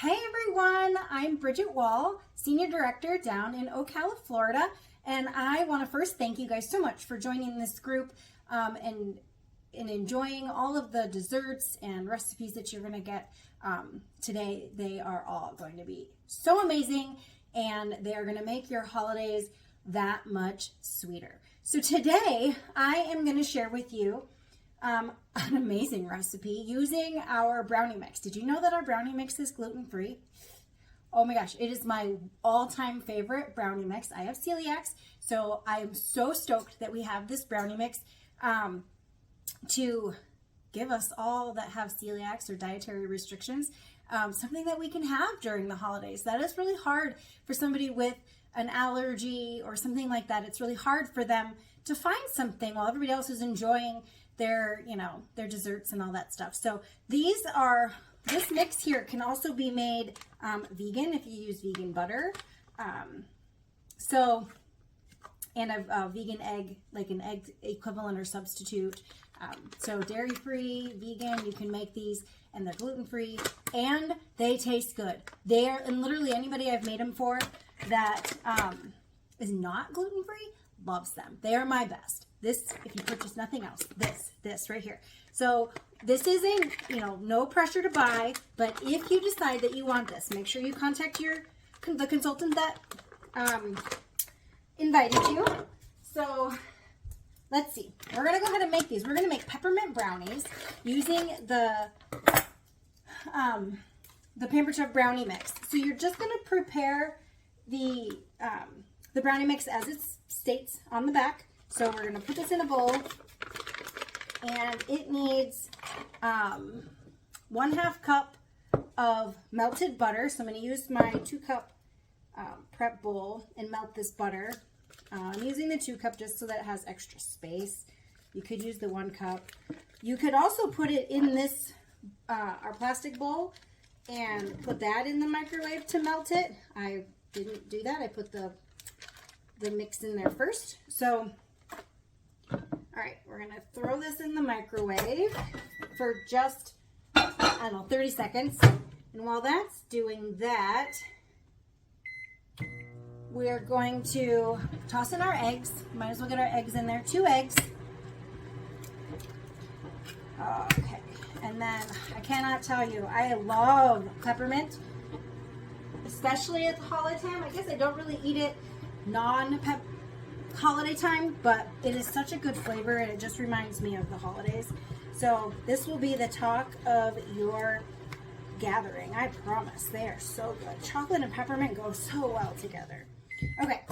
Hey everyone, I'm Bridget Wall, Senior Director down in Ocala, Florida, and I want to first thank you guys so much for joining this group and enjoying all of the desserts and recipes that you're going to get today. They are all going to be so amazing and they are going to make your holidays that much sweeter. So today I am going to share with you an amazing recipe using our brownie mix. Did you know that our brownie mix is gluten-free? Oh my gosh, it is my all-time favorite brownie mix. I have celiacs, so I am so stoked that we have this brownie mix to give us all that have celiacs or dietary restrictions something that we can have during the holidays. That is really hard for somebody with an allergy or something like that. It's really hard for them to find something while everybody else is enjoying their desserts and all that stuff. So this mix here can also be made vegan if you use vegan butter. And a vegan egg, like an egg equivalent or substitute. So dairy-free, vegan, you can make these, and they're gluten-free, and they taste good. And literally anybody I've made them for that is not gluten-free loves them. They are my best. This, if you purchase nothing else, this right here. So this is no pressure to buy, but if you decide that you want this, make sure you contact the consultant that invited you. So let's see. We're going to go ahead and make these. We're going to make peppermint brownies using the Peppermint brownie mix. So you're just going to prepare the brownie mix as it states on the back. So we're going to put this in a bowl, and it needs 1/2 cup of melted butter. So I'm going to use my 2-cup prep bowl and melt this butter. I'm using the 2-cup just so that it has extra space. You could use the 1 cup. You could also put it in this our plastic bowl and put that in the microwave to melt it. I didn't do that. I put the mix in there first. So all right, we're going to throw this in the microwave for just, 30 seconds. And while that's doing that, we're going to toss in our eggs. Might as well get our eggs in there. 2 eggs. Okay, and then I cannot tell you, I love peppermint, especially at the holiday time. I guess I don't really eat it holiday time, but it is such a good flavor and it just reminds me of the holidays. So this will be the talk of your gathering. I promise. They are so good. Chocolate and peppermint go so well together. Okay,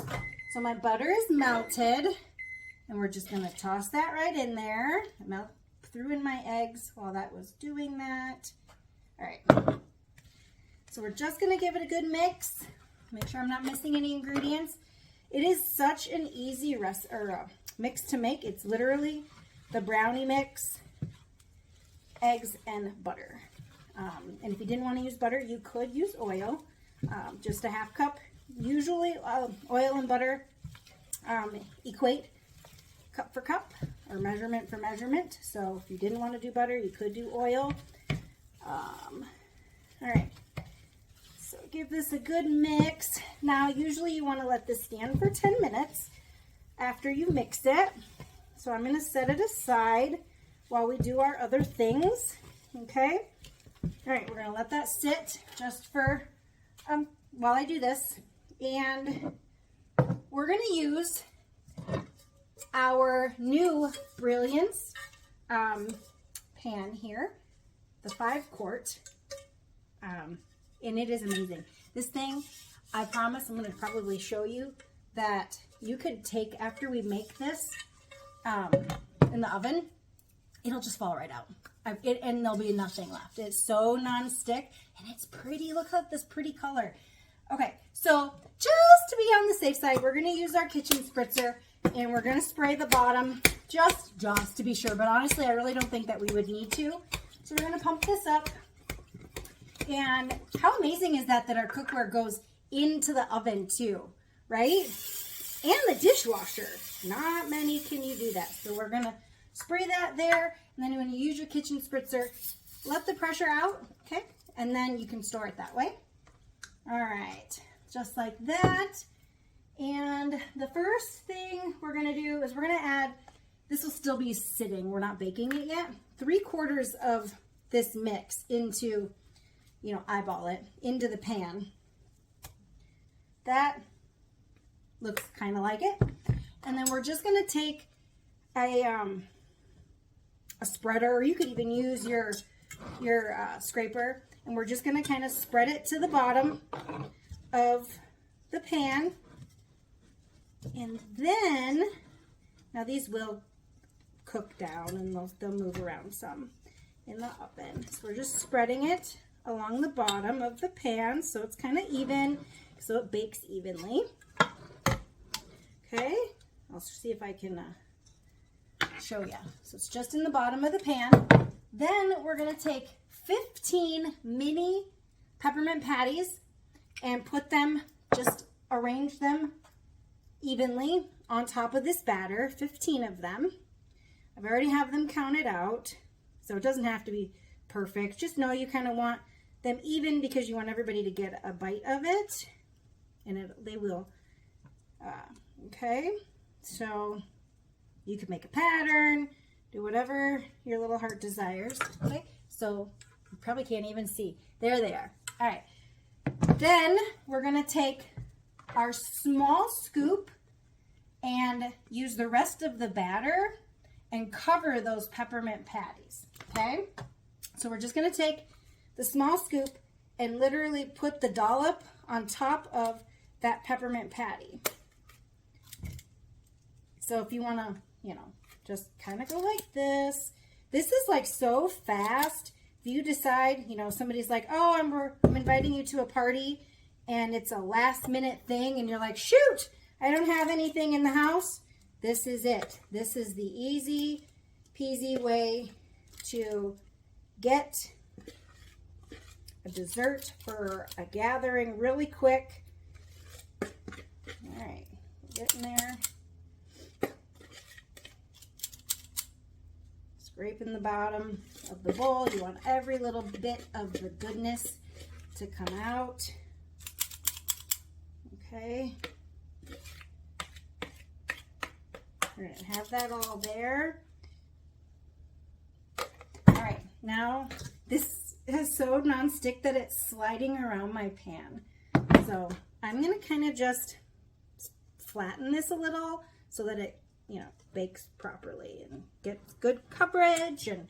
so my butter is melted and we're just going to toss that right in there. I threw in my eggs while that was doing that. All right, so we're just going to give it a good mix. Make sure I'm not missing any ingredients. It is such an easy mix to make. It's literally the brownie mix, eggs, and butter. And if you didn't want to use butter, you could use oil, just a 1/2 cup. Usually oil and butter equate cup for cup or measurement for measurement. So if you didn't want to do butter, you could do oil. All right. So give this a good mix. Now, usually you want to let this stand for 10 minutes after you mix it. So I'm going to set it aside while we do our other things. Okay. All right, we're going to let that sit just for while I do this. And we're going to use our new Brilliance pan here, the 5-quart. And it is amazing. This thing, I promise, I'm going to probably show you that you could take, after we make this in the oven, it'll just fall right out. And there'll be nothing left. It's so non-stick, and it's pretty. Look at this pretty color. Okay, so just to be on the safe side, we're going to use our kitchen spritzer, and we're going to spray the bottom just to be sure. But honestly, I really don't think that we would need to. So we're going to pump this up. And how amazing is that our cookware goes into the oven too, right? And the dishwasher. Not many can you do that. So we're going to spray that there. And then when you use your kitchen spritzer, let the pressure out, okay? and then you can store it that way. All right, just like that. And the first thing we're gonna do is we're gonna add, this will still be sitting, we're not baking it yet, 3/4 of this mix into, you know, eyeball it, into the pan. That looks kind of like it. And then we're just gonna take a spreader, or you could even use your scraper, and we're just gonna kind of spread it to the bottom of the pan. And then, now these will cook down and they'll move around some in the oven. So we're just spreading it along the bottom of the pan so it's kind of even, so it bakes evenly. Okay, I'll see if I can show you. So it's just in the bottom of the pan. Then we're gonna take 15 mini peppermint patties and put them, just arrange them evenly on top of this batter, 15 of them. I've already have them counted out, so it doesn't have to be perfect. Just know you kind of want them even because you want everybody to get a bite of it, and they will. Okay, so you can make a pattern, do whatever your little heart desires. Okay, so you probably can't even see. There they are. All right, then we're gonna take our small scoop and use the rest of the batter and cover those peppermint patties. Okay, so we're just gonna take the small scoop and literally put the dollop on top of that peppermint patty. So if you want to, you know, just kind of go like this. This is like so fast. If you decide, you know, somebody's like, oh, I'm inviting you to a party and it's a last minute thing and you're like, shoot, I don't have anything in the house. This is it. This is the easy peasy way to get a dessert for a gathering really quick. All right, getting there. Scraping the bottom of the bowl. You want every little bit of the goodness to come out. Okay. We're going to have that all there. All right, now this is so nonstick that it's sliding around my pan. So I'm going to kind of just flatten this a little so that it, you know, bakes properly and gets good coverage and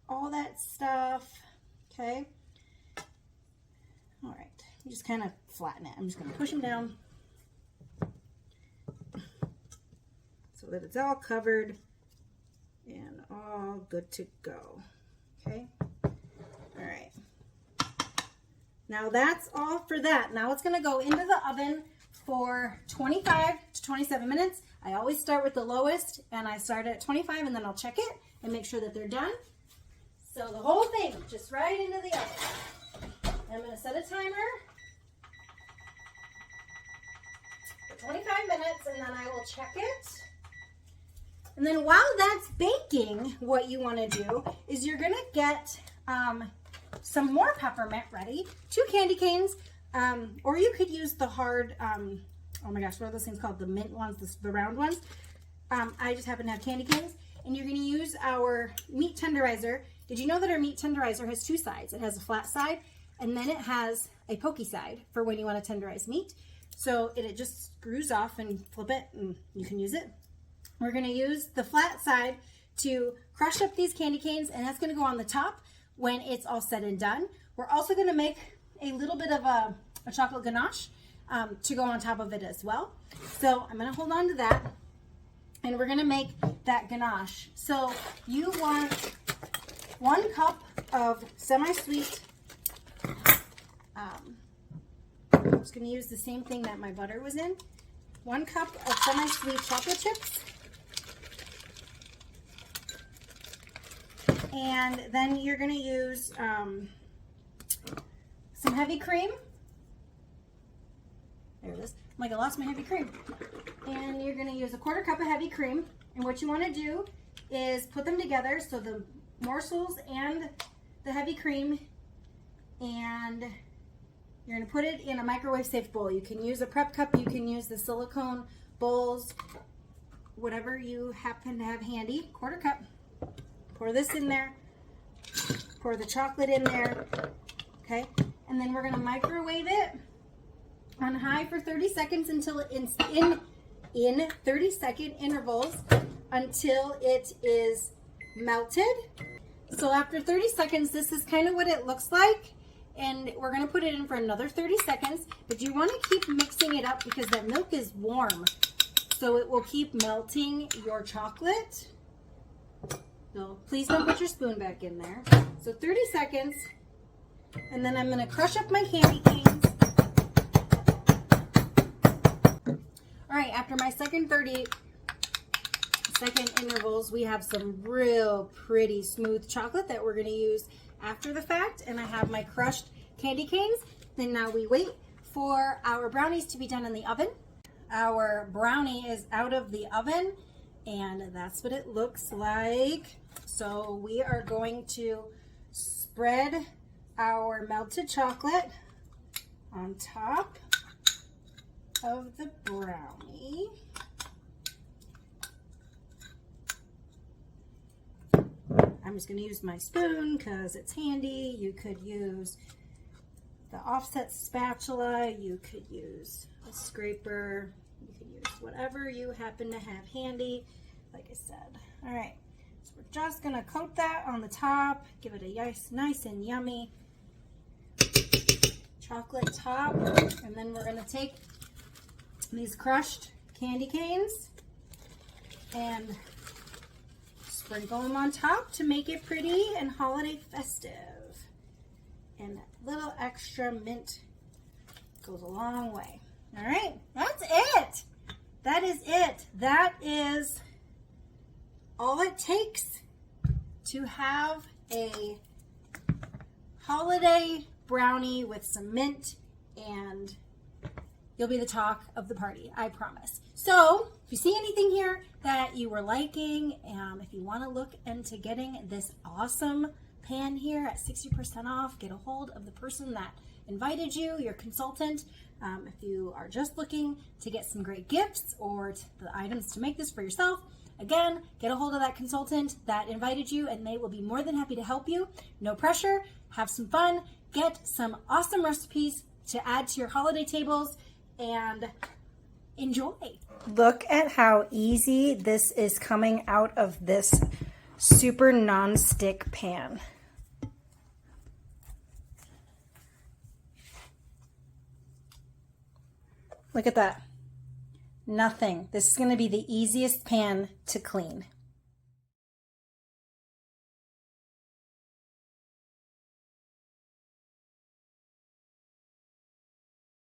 all that stuff. Okay. All right. You just kind of flatten it. I'm just going to push them down so that it's all covered and all good to go. Okay. All right. Now that's all for that. Now it's going to go into the oven for 25 to 27 minutes. I always start with the lowest, and I start at 25, and then I'll check it and make sure that they're done. So the whole thing just right into the oven. I'm going to set a timer for 25 minutes, and then I will check it. And then while that's baking, what you want to do is you're going to get some more peppermint ready, 2 candy canes, or you could use the hard, oh my gosh, what are those things called? The mint ones, the round ones. I just happen to have candy canes. And you're going to use our meat tenderizer. Did you know that our meat tenderizer has 2 sides? It has a flat side, and then it has a pokey side for when you want to tenderize meat. So it just screws off and flip it, and you can use it. We're going to use the flat side to crush up these candy canes, and that's going to go on the top when it's all said and done. We're also going to make a little bit of a chocolate ganache to go on top of it as well. So I'm going to hold on to that, and we're going to make that ganache. So you want 1 cup of semi-sweet, I'm just going to use the same thing that my butter was in. 1 cup of semi-sweet chocolate chips. And then you're going to use some heavy cream. There it is. I'm like, I lost my heavy cream. And you're going to use a 1/4 cup of heavy cream. And what you want to do is put them together so the morsels and the heavy cream and you're gonna put it in a microwave safe bowl. You can use a prep cup, you can use the silicone bowls, whatever you happen to have handy. Quarter cup. Pour this in there. Pour the chocolate in there. Okay, and then we're gonna microwave it on high for 30 seconds until it's in 30-second intervals until it is melted. So after 30 seconds, this is kind of what it looks like. And we're gonna put it in for another 30 seconds, but you wanna keep mixing it up because that milk is warm. So it will keep melting your chocolate. So please don't put your spoon back in there. So 30 seconds, and then I'm gonna crush up my candy canes. All right, after my second 30-second intervals, we have some real pretty smooth chocolate that we're gonna use after the fact, and I have my crushed candy canes. Then now we wait for our brownies to be done in the oven. Our brownie is out of the oven, and that's what it looks like. So we are going to spread our melted chocolate on top of the brownie. I'm just going to use my spoon because it's handy. You could use the offset spatula. You could use a scraper. You could use whatever you happen to have handy, like I said. All right, so we're just going to coat that on the top. Give it a nice and yummy chocolate top. And then we're going to take these crushed candy canes and sprinkle them on top to make it pretty and holiday festive. And that little extra mint goes a long way. All right, that's it. That is it. That is all it takes to have a holiday brownie with some mint, and you'll be the talk of the party, I promise. So if you see anything here that you were liking, if you want to look into getting this awesome pan here at 60% off, get a hold of the person that invited you, your consultant. If you are just looking to get some great gifts or the items to make this for yourself, again, get a hold of that consultant that invited you, and they will be more than happy to help you. No pressure, have some fun, get some awesome recipes to add to your holiday tables, and enjoy. Look at how easy this is coming out of this super non-stick pan. Look at that. Nothing. This is going to be the easiest pan to clean.